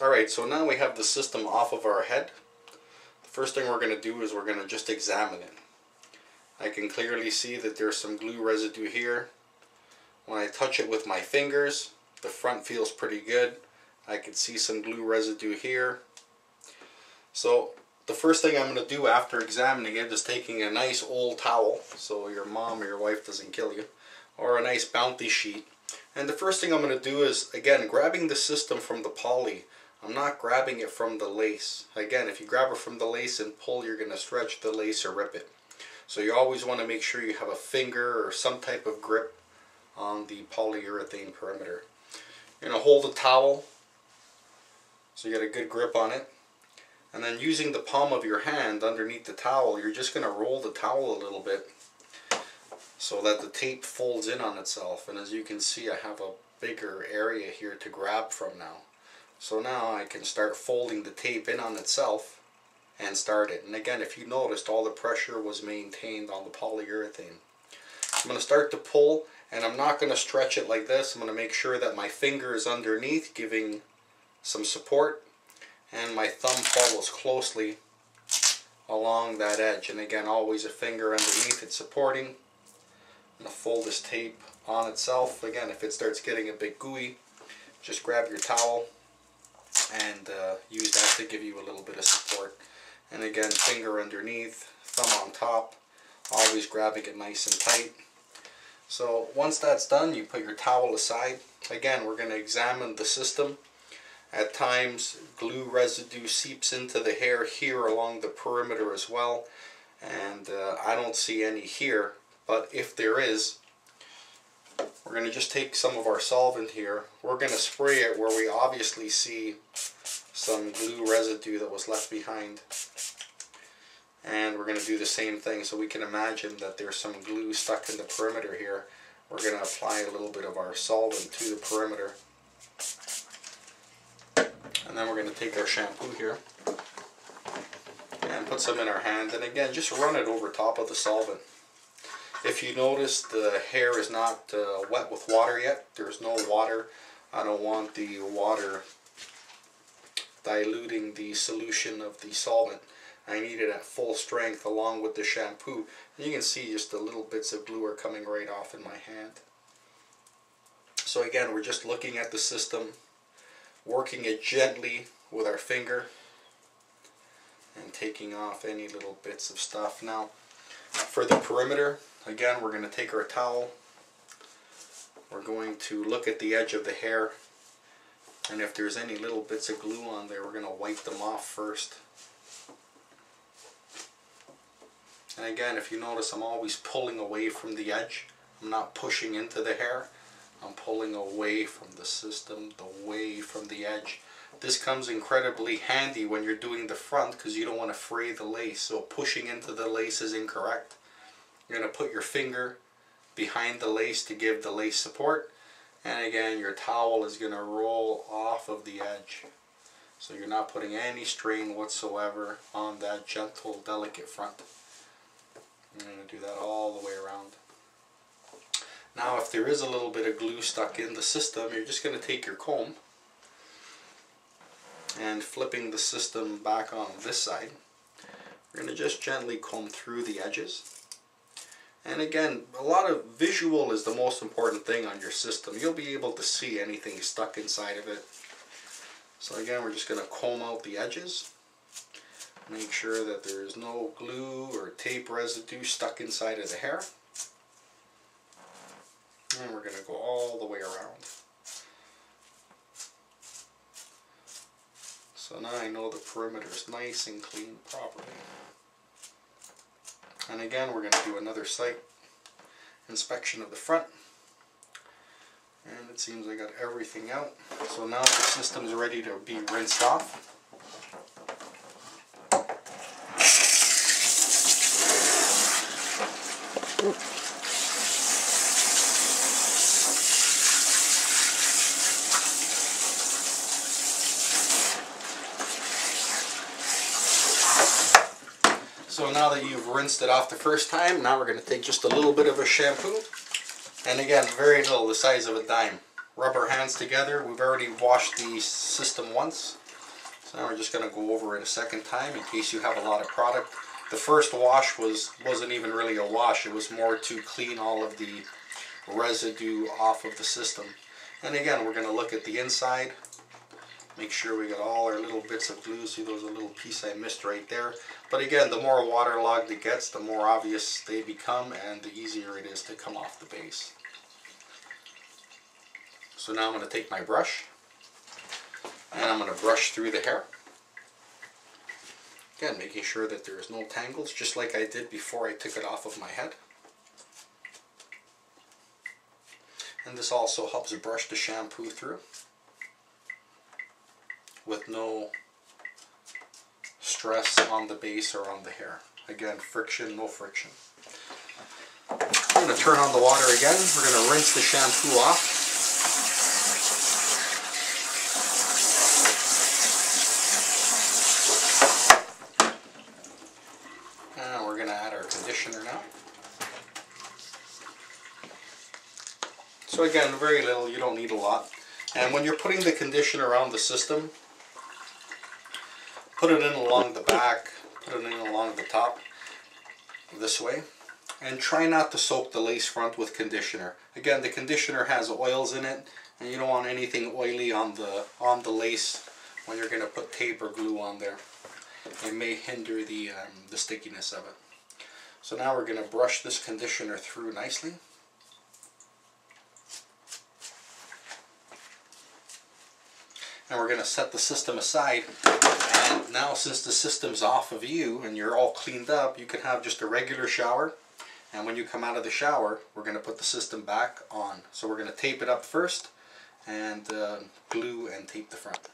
Alright, so now we have the system off of our head. The first thing we're going to do is we're going to just examine it. I can clearly see that there's some glue residue here. When I touch it with my fingers, the front feels pretty good. I can see some glue residue here. So the first thing I'm going to do after examining it is taking a nice old towel, so your mom or your wife doesn't kill you, or a nice bounty sheet. And the first thing I'm going to do is, again, grabbing the system from the poly. I'm not grabbing it from the lace. Again, if you grab it from the lace and pull, you're going to stretch the lace or rip it. So you always want to make sure you have a finger or some type of grip on the polyurethane perimeter. You're going to hold the towel so you get a good grip on it. And then using the palm of your hand underneath the towel, you're just going to roll the towel a little bit so that the tape folds in on itself. And as you can see, I have a bigger area here to grab from now. So now I can start folding the tape in on itself and start it. And again, if you noticed, all the pressure was maintained on the polyurethane. I'm going to start to pull, and I'm not going to stretch it like this. I'm going to make sure that my finger is underneath, giving some support, and my thumb follows closely along that edge. And again, always a finger underneath it supporting. I'm going to fold this tape on itself. Again, if it starts getting a bit gooey, just grab your towel and use that to give you a little bit of support. And again, finger underneath, thumb on top, always grabbing it nice and tight. So once that's done, you put your towel aside. Again, we're going to examine the system. At times, glue residue seeps into the hair here along the perimeter as well. And I don't see any here, but if there is, we're going to just take some of our solvent here. We're going to spray it where we obviously see some glue residue that was left behind. And we're going to do the same thing, so we can imagine that there's some glue stuck in the perimeter here. We're going to apply a little bit of our solvent to the perimeter. And then we're going to take our shampoo here and put some in our hand. And again, just run it over top of the solvent. If you notice, the hair is not wet with water yet. There's no water. I don't want the water diluting the solution of the solvent. I need it at full strength along with the shampoo. And you can see just the little bits of glue are coming right off in my hand. So again, we're just looking at the system, working it gently with our finger and taking off any little bits of stuff. Now, for the perimeter, again, we're going to take our towel. We're going to look at the edge of the hair, and if there's any little bits of glue on there, we're going to wipe them off first. And again, if you notice, I'm always pulling away from the edge. I'm not pushing into the hair. I'm pulling away from the system, away from the edge. This comes incredibly handy when you're doing the front because you don't want to fray the lace. So pushing into the lace is incorrect. You're going to put your finger behind the lace to give the lace support. And again, your towel is going to roll off of the edge. So you're not putting any strain whatsoever on that gentle, delicate front. I'm going to do that all the way around. Now, if there is a little bit of glue stuck in the system, you're just going to take your comb and flipping the system back on this side. We're going to just gently comb through the edges. And again, a lot of visual is the most important thing on your system. You'll be able to see anything stuck inside of it. So again, we're just going to comb out the edges. Make sure that there is no glue or tape residue stuck inside of the hair. And we're going to go all the way around. So now I know the perimeter is nice and clean properly. And again, we're going to do another site inspection of the front. And it seems I got everything out. So now the system is ready to be rinsed off. So now that you've rinsed it off the first time, now we're going to take just a little bit of a shampoo. And again, very little, the size of a dime. Rub our hands together. We've already washed the system once. So now we're just going to go over it a second time in case you have a lot of product. The first wash wasn't even really a wash, it was more to clean all of the residue off of the system. And again, we're going to look at the inside, make sure we got all our little bits of glue. See, those a little piece I missed right there. But again, the more waterlogged it gets, the more obvious they become and the easier it is to come off the base. So now I'm going to take my brush and I'm going to brush through the hair. Again, making sure that there's no tangles, just like I did before I took it off of my head. And this also helps brush the shampoo through with no stress on the base or on the hair. Again, friction, no friction. I'm going to turn on the water again. We're going to rinse the shampoo off. And we're going to add our conditioner now. So again, very little, you don't need a lot. And when you're putting the conditioner around the system, put it in along the back, put it in along the top, this way. And try not to soak the lace front with conditioner. Again, the conditioner has oils in it, and you don't want anything oily on the lace when you're going to put tape or glue on there. It may hinder the stickiness of it. So now we're going to brush this conditioner through nicely. And we're going to set the system aside. And now, since the system's off of you and you're all cleaned up, you can have just a regular shower. And when you come out of the shower, we're going to put the system back on. So we're going to tape it up first and glue and tape the front.